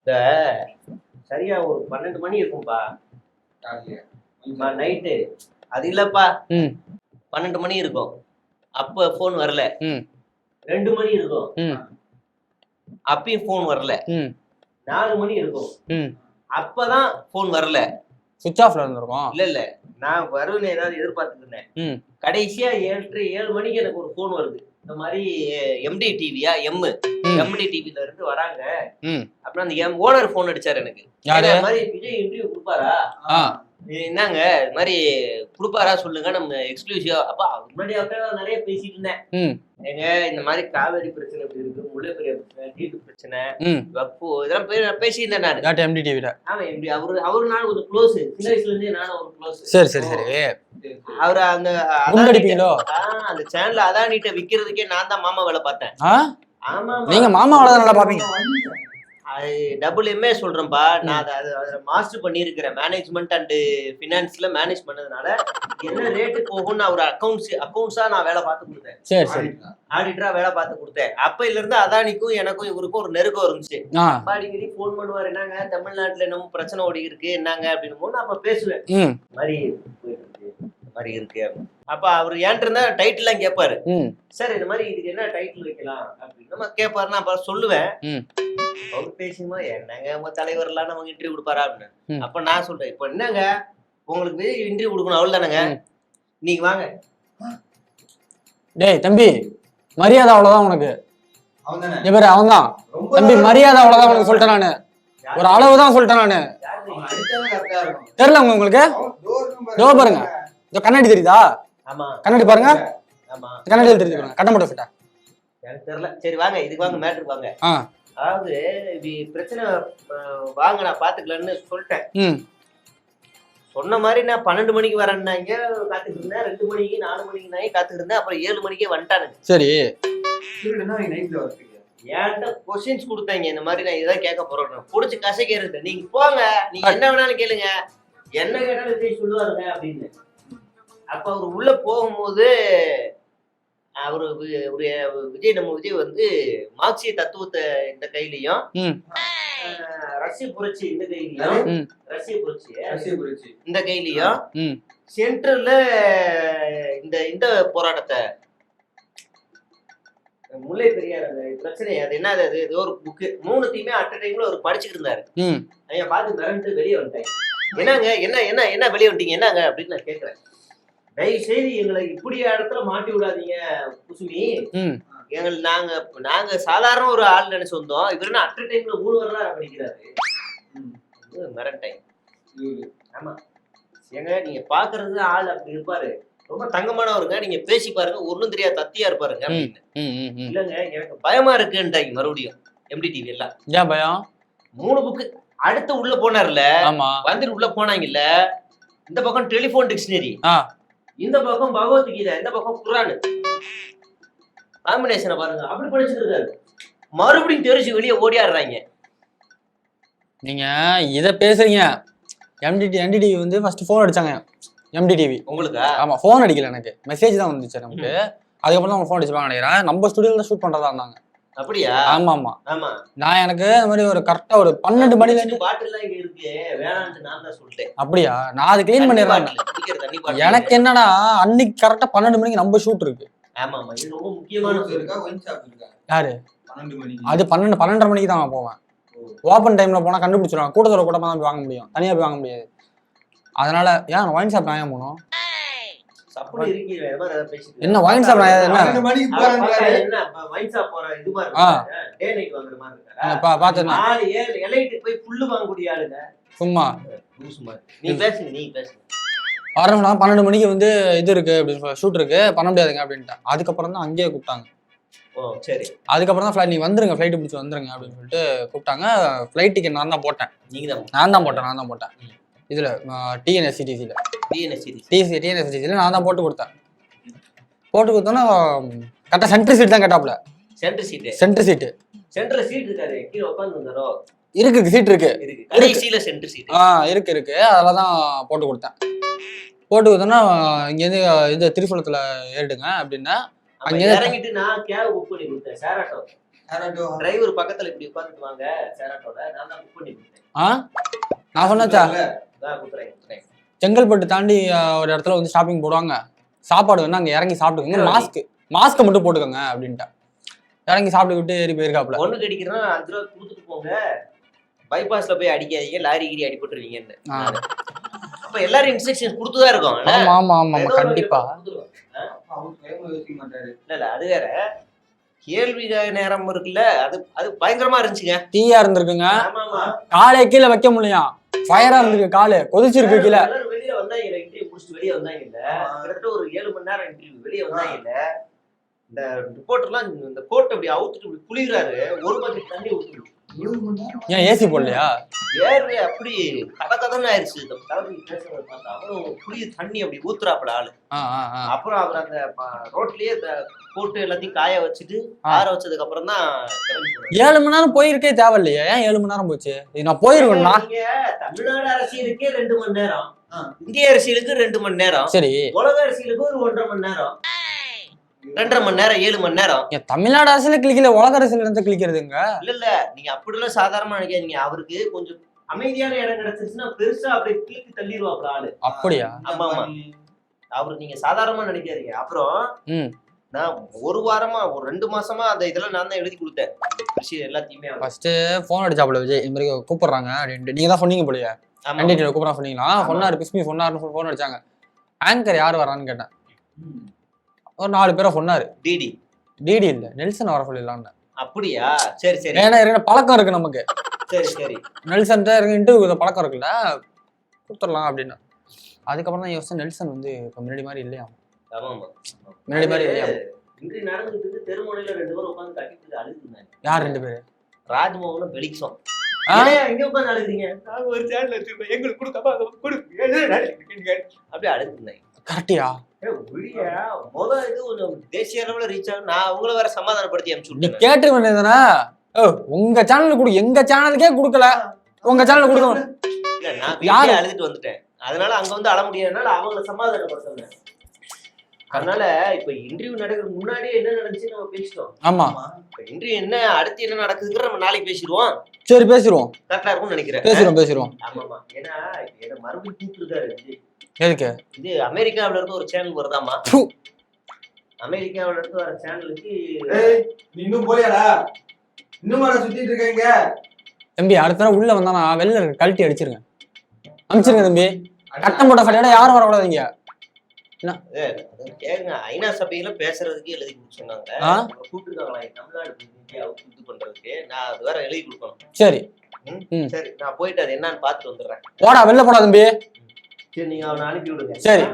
இந்த சரியா ஒரு 12 மணி இருக்கும்பா நைட்டு. அது இல்லப்பா, 12 மணி இருக்கும். அப்ப போன் வரல. 2 மணி இருக்கும், அப்பயும் போன் வரல. 4 மணி இருக்கும், அப்பதான் போன் வரல. சுவிட்ச் ஆஃப்ல இருந்திருக்கும். இல்ல நான் வருவேன்னு ஏதாவது எதிர்பார்த்துட்டு இருந்தேன். கடைசியா 7 மணிக்கு எனக்கு ஒரு போன் வருது. இந்த மாதிரி எம்டி டிவியா எம்டி டிவில இருந்து வராங்க அப்படின்னா அந்த ஓனர் போன் அடிச்சாரு எனக்கு. மாதிரி விஜய் இன்டர்வியூ கொடுப்பாரா, என்னங்க இது மாதிரி கொடுப்பாரா சொல்லுங்க, நம்ம எக்ஸ்க்ளூசிவா. அப்பா முன்னாடி நிறைய பேசிட்டு இருந்தேன். ஏங்க இந்த மாதிரி காவேரி பிரச்சனை இப்படி இருக்கு, முல்லை பெரிய பிரச்சனை, நீட்டு பிரச்சனை, வக்ஃபு, இதெல்லாம் பேசியிருந்தேன் நான் எம்டி டிவில. ஆமா எம்டி அவரு நானும் கொஞ்சம் க்ளோஸ், சின்ன வயசுல இருந்தே நானும் ஒரு க்ளோஸ். சரி அவரு அந்த அந்த சேனல் அதானிட்ட விக்கிறதுக்கே நான் தான் மாமா வேலை பார்த்தேன். ஆமா நீங்க மாமா வேலை நல்லா பாப்பீங்க. டபுள் எம்ஏ சொல்றேன்பா. நான் அதை மாஸ்டர் பண்ணியிருக்கிறேன். மேனேஜ்மெண்ட் அண்ட் ஃபினான்ஸ்ல மேனேஜ் பண்ணதுனால என்ன ரேட்டு போகும்னு அவர் அக்கௌண்ட்ஸா நான் வேலை பார்த்து கொடுத்தேன். சரி ஆடிட்டரா வேலை பார்த்து கொடுத்தேன். அப்பையில இருந்து அதானிக்கும் எனக்கும் இவருக்கும் ஒரு நெருக்கம் இருந்துச்சு. அடிக்கடி போன் பண்ணுவார், என்னங்க தமிழ்நாட்டுல என்னமோ பிரச்சனை ஓடி இருக்கு என்னங்க அப்படின்னு போது அப்ப பேசுவேன். மாதிரி மாதிரி இருக்கு. அப்ப அவர் ஏன்ட்டு இருந்தா டைட்டில் எல்லாம் கேட்பாரு. சார் இந்த மாதிரி இதுக்கு என்ன டைட்டில் வைக்கலாம் அப்படின்னு நம்ம கேட்பாருன்னா அப்ப சொல்லுவேன். அவரு பேசுமா என்னங்க உங்க தலைவர் எல்லாம் நமக்கு இன்டர்வியூ கொடுப்பாரா அப்படின்னு. அப்ப நான் சொல்றேன், இப்ப என்னங்க உங்களுக்கு இன்டர்வியூ கொடுக்கணும் அவ்வளவு தானங்க, நீங்க வாங்க. டேய் தம்பி, மரியாதை அவ்வளவுதான் உனக்கு. அவன் தான் தம்பி, மரியாதை அவ்வளவுதான் உனக்கு சொல்லிட்டேன் நானு. ஒரு அளவுதான் சொல்லிட்டேன் நானு. தெரியல உங்களுக்கு? பாருங்க, கண்ணாடி தெரியுதா? கண்ணாடி பாருங்க, கண்ணாடி தெரியுது. கட்ட மட்டும் ஃபிட்டா எனக்கு தெரியல. சரி வாங்க, இதுக்கு வாங்க, மேட்ருக்கு வாங்க. அதாவது பிரச்சனை வாங்க நான் பாத்துக்கலான்னு சொல்லிட்டேன். சொன்ன மாதிரி நான் 12 மணிக்கு வரேன்னாங்க, காத்துக்கிட்டு இருந்தேன். 2 மணிக்கு 4 மணிக்கு நான் காத்துக்கிட்டு இருந்தேன். அப்புறம் 7 மணிக்கே வந்துட்டானுங்க. சரி ஏன்ட்ட கொஸ்டின்ஸ் கொடுத்தாங்க, இந்த மாதிரி நான் இதான் கேட்க போறேன், புடிச்சு கசைக்கிறது. நீங்க போங்க, நீங்க என்ன வேணாலும் கேளுங்க, என்ன கேட்டாலும் விஜய் சொல்லுவாருங்க அப்படின்னு. அப்ப அவரு உள்ள போகும்போது அவரு விஜய் நம்ம விஜய் வந்து மார்க்சிய தத்துவத்தை இந்த கையிலையும், ரஷ்ய புரட்சி இந்த கையிலையும், ரஷ்ய புரட்சி இந்த கையிலையும், சென்டர்ல இந்த இந்த போராட்டத்தை முல்லை பெரியார் அந்த பிரச்சனை அது என்ன அது ஏதோ ஒரு புக்கு, 3த்தையுமே அட் டைம்ல அவர் படிச்சுட்டு இருந்தாரு. ஐயா பார்த்து மிரண்டு வெளியே வந்துட்டேன். என்னங்க என்ன என்ன என்ன வெளியே வந்துட்டீங்க என்னங்க அப்படின்னு நான் கேட்கிறேன். தயவு செய்து எங்களை இப்படி இடத்துல மாட்டி விடாதீங்க குசுமி. நாங்க சாதாரண ஒரு ஆள் நினைச்சு வந்தோம். இவரு அட் டைம்ல 3 வரலாம் படிக்கிறாரு. மிரண்டேன். ஆமா ஏங்க நீங்க பாக்குறது ஆள் அப்படி இருப்பாரு, ரொம்ப தங்கமானவருங்க, நீங்க பேசி பாருங்க, ஒண்ணும் தெரியாது தத்தியா இருப்பாருங்க அப்படின்னு. இல்லங்க எனக்கு பயமா இருக்குன்றாங்க மறுபடியும். எம்டி டிவி எல்லாம் ஏன் பயம்? 3 புக்கு அடுத்து உள்ள போனார்ல, வந்துட்டு உள்ள போனாங்கல்ல, இந்த பக்கம் டெலிபோன் டிக்ஷனரி, இந்த பக்கம் பகவத்கீதை, இந்த பக்கம் குர்ஆன், காம்பினேஷனை பாருங்க. அப்படி படிச்சுட்டு இருக்காரு. மறுபடியும் தெரிஞ்சு வெளியே ஓடியாடுறாங்க. நீங்க இத பேசுறீங்க. எம்டி டிவி வந்து ஃபர்ஸ்ட் போன் அடிச்சாங்க. எம்டி டிவி உங்களுக்கு? ஆமா, போன் அடிக்கல, எனக்கு மெசேஜ் தான் வந்துச்சு நமக்கு. அதுக்கப்புறம் தான் போன் அடிச்சுப்பாங்க நினைக்கிறேன். நம்ம ஸ்டுடியோல ஷூட் பண்றதா இருந்தாங்க. அப்படியா? ஆமா ஆமா ஆமா. நான் எனக்கு இந்த மாதிரி ஒரு கரெக்டா ஒரு 12 மணில இருந்து பாட்டில் இங்க இருக்கு வேணாம்னு நான் தான் சொல்லிட்டேன். அப்படியா? நான் அது க்ளீன் பண்ணிடுறேன். எனக்கு என்னன்னா அன்னைக்கு கரெக்டா 12 மணிக்கு நம்ம ஷூட் இருக்கு. ஆமா ஆமா, இது ரொம்ப முக்கியமான இருக்கா. ஒயின் ஷாப் இருக்கா? யாரு? 12 மணிக்கு. அது 12:30 மணிக்கு தான் நான் போவேன். ஓப்பன் டைம்ல போனா கண்டுபிடிச்சிருவாங்க. கூட்டத்தோட கூட்டமா தான் போய் வாங்க முடியும், தனியா போய் வாங்க முடியாது. அதனால ஏன் ஒயின் ஷாப் நான் ஏன் போகணும்? என்ன ஒயின் ஷாப் என்ன ஒயின் ஷாப் போற இது மாதிரி டே நைட் வாங்குற மாதிரி இருக்கா? பாத்துனா 4 எலைட் போய் புல்லு வாங்கக்கூடிய ஆளுங்க. சும்மா நீ பேசுங்க. வரணும்னா 12 மணிக்கு வந்து இது இருக்கு அப்படின்னு ஷூட் இருக்கு, பண்ண முடியாதுங்க அப்படின்ட்டான். அதுக்கப்புறம் தான் அங்கேயே கூப்பிட்டாங்க. சரி, அதுக்கப்புறம் தான் ஃப்ளைட் நீ வந்துருங்க, ஃப்ளைட் பிடிச்சி வந்துருங்க அப்படின்னு சொல்லிட்டு கூப்பிட்டாங்க. ஃப்ளைட் டிக்கெட் நான் தான் போட்டேன். நான் தான் போட்டேன் இதுல டிஎன்எஸ்சிடிசில நான் தான் போட்டு கொடுத்தேன். போட்டு கொடுத்தோன்னா கரெக்டா சென்டர் சீட் தான் கேட்டாப்ல. சென்டர் சீட்டு இருக்காரு, கீழ உட்கார்ந்துங்கறோ இருக்கு, சீட் இருக்கு, கடைசில சென்டர் சீட் இருக்கு. அதெல்லாம் தான் போட்டு கொடுத்தேன். போட்டு கொடுத்தோன்னா இங்க இருந்து இது திருச்சூலத்துல ஏறிடுங்க அப்படின்னா, அங்க இறங்கிட்டு நான் கேப் புக் பண்ணி கொடுத்தேன். டிரைவர் பக்கத்துல இப்படி உட்காந்துட்டு வாங்க சேராட்டோட, நான் தான் புக் பண்ணி கொடுத்தேன். நான் சொன்னாச்சா கொடுத்துறேன். செங்கல்பட்டு தாண்டி ஒரு இடத்துல வந்து ஷாப்பிங் போடுவாங்க, சாப்பாடு வேணா அங்க இறங்கி சாப்பிட்டுக்கோங்க, மாஸ்க் மட்டும் போட்டுக்கோங்க அப்படின்ட்டு இறங்கி சாப்பிட்டுக்கிட்டு ஏறி போயிருக்காப்ல. ஒண்ணு கடிக்கிறேன்னா 5 ரூபா கொடுத்துட்டு போங்க, பைபாஸ்ல போய் அடிக்காதீங்க, லாரி கிரி அடிபட்டுருவீங்கன்னு. அப்ப எல்லாரும் இன்ஸ்ட்ரக்ஷன் கொடுத்துதான் இருக்கோம். ஆமா ஆமா ஆமா கண்டிப்பா. இல்ல அது வேற, கேள்வி நேரம் இருக்குல்ல, அது பயங்கரமா இருந்துச்சுங்க. தீயா இருந்திருக்குங்க, காலை கீழே வைக்க முடியும், ஃபயரா இருந்திருக்கு, காலு கொதிச்சிருக்கு கீழே. வெளியில வந்தாங்க, இன்டர்வியூ முடிச்சுட்டு வெளியே வந்தாங்க இல்ல, கிட்டத்தட்ட ஒரு 7 மணி நேரம் இன்டர்வியூ வெளியே வந்தாங்க இல்ல. இந்த ரிப்போர்ட்டர்லாம் இந்த கோட் அப்படி அவுத்துட்டு இப்படி குளிக்கிறாரு, ஒரு பக்கெட் தண்ணி ஊத்துது. ஏன் ஏசி போடலையா? ஏறு அப்படி கதன்னு ஆயிடுச்சு. இந்த தளபதி பேசுறத பார்த்தா அவரும் குளிய தண்ணி அப்படி ஊத்துறாப்புல ஆளு. அப்புறம் அவர் அந்த ரோட்லயே போட்டு எல்லாத்தையும் காய வச்சுட்டு ஆற வச்சதுக்கு அப்புறம் தான் 7 மணி நேரம் போயிருக்கே தேவையில்லையா? ஏன் 7 மணி நேரம் போச்சு? நான் போயிருவேன்னா தமிழ்நாடு அரசியலுக்கே 2 மணி நேரம், இந்திய அரசியலுக்கு 2 மணி நேரம், சரி உலக அரசியலுக்கு ஒரு 1.5 மணி நேரம், 2.5 மணி நேரம், 7 மணி நேரம். தமிழ்நாடு அரசியல கிளிக்கல, உலக அரசியல இருந்து கிளிக்கிறதுங்க. இல்ல நீங்க அப்படிலாம் சாதாரணமா நினைக்காதீங்க. அவருக்கு கொஞ்சம் அமைதியான இடம் கிடைச்சிருச்சுன்னா பெருசா அப்படியே கிளிக்கு தள்ளிடுவாப்ல ஆளு. அப்படியா? ஆமா ஆமா, அவருக்கு நீங்க சாதாரணமா நினைக்காதீங்க. அப்புறம் நான் ஒரு வாரமா ஒரு 2 மாசமா அந்த இதெல்லாம் நான் தான் எழுதி கொடுத்தேன் விஷயம் எல்லாத்தையுமே. ஃபர்ஸ்ட் போன் அடிச்சாப்ல விஜய், இந்த மாதிரி கூப்பிடுறாங்க அப்படின்ட்டு, நீங்க தான் சொன்னீங்க போலயே, கூப்பிடா சொன்னீங்களா? சொன்னாரு பிஸ்மி சொன்னாருன்னு போன் அடிச்சாங்க. ஆங்கர் யாரு வரான்னு கேட்டேன், ஒரு 4 பேரை சொன்னாரு. டிடி இல்ல, நெல்சன் வர சொல்லிடலான்னு. அப்படியா? சரி சரி. ஏன்னா பழக்கம் இருக்கு நமக்கு. சரி சரி. நெல்சன் இன்டர்வியூ பழக்கம் இருக்குல்ல, கொடுத்துடலாம் அப்படின்னு. அதுக்கப்புறம் தான் யோசிச்சேன், நெல்சன் வந்து இப்ப முன்னாடி மாதிரி இல்லையா? முன்னாடி மாதிரி இல்லையா? இன்றைய நடந்துட்டு தெருமுனையில 2 பேரும் உட்காந்து கட்டிட்டு அழுதுனாங்க. யார் 2 பேரு? ராஜ்மோகனும் பெலிக்ஸும். இங்க உட்காந்து அழுதுறீங்க, நாங்க ஒரு சேனல் வச்சிருக்கோம், எங்களுக்கு கொடுக்காம அப்படியே அழுதுனாங்க. கரெக்டியா? தேசிய அளவுல ரீச் ஆகும். நான் அவங்கள வேற சமாதானப்படுத்தி அனுப்பிச்சு கேட்டு வேண்டியதுதானே, உங்க சேனல் கொடு, எங்க சேனலுக்கே கொடுக்கல, உங்க சேனல் கொடுக்கணும். இல்ல நான் யாரு அழுதுட்டு வந்துட்டேன், அதனால அங்க வந்து அழ முடியாதனால அவங்கள சமாதானப்படுத்தினேன். அதனால இப்ப இன்டர்வியூ நடக்கிறதுக்கு முன்னாடியே என்ன நடந்துச்சு நம்ம பேசிட்டோம். ஆமா, இன்டர்வியூ என்ன அடுத்து என்ன நடக்குதுங்கிற நம்ம நாளைக்கு பேசிடுவோம். சரி பேசிடுவோம், கரெக்டா இருக்கும்னு நினைக்கிறேன். பேசிடுவோம். ஆமாமா, ஏன்னா என்ன மறுபடியும் கூப்பிட்டுருக்காரு. எதுக்கு? இது அமெரிக்காவில இருந்து ஒரு சேனல் வருதாமா, அமெரிக்காவில இருந்து வர சேனலுக்கு. இன்னும் போலியாடா? இன்னும் சுத்திட்டு இருக்கீங்க தம்பி? அடுத்த தடவை உள்ள வந்தானா வெளில கழட்டி அடிச்சிருங்க, அனுப்பிச்சிருங்க தம்பி. கட்டம் போட்ட ஃபைலோட யாரும் வரக்கூடாதுங்க. கேளுங்க, ஐநா சபையில பேசுறதுக்கு எழுதி கொடுத்தாங்க, கூப்பிட்டுருக்காங்களா தமிழ்நாடு இது பண்றதுக்கு. நான் அது வேற எழுதி கொடுக்கணும். சரி சரி, நான் போயிட்டு அது என்னன்னு பாத்துட்டு வந்துடுறேன். போடா, வெளில போடா தம்பி. சரி, நீங்க அவனை அனுப்பி விடுங்க. சரி.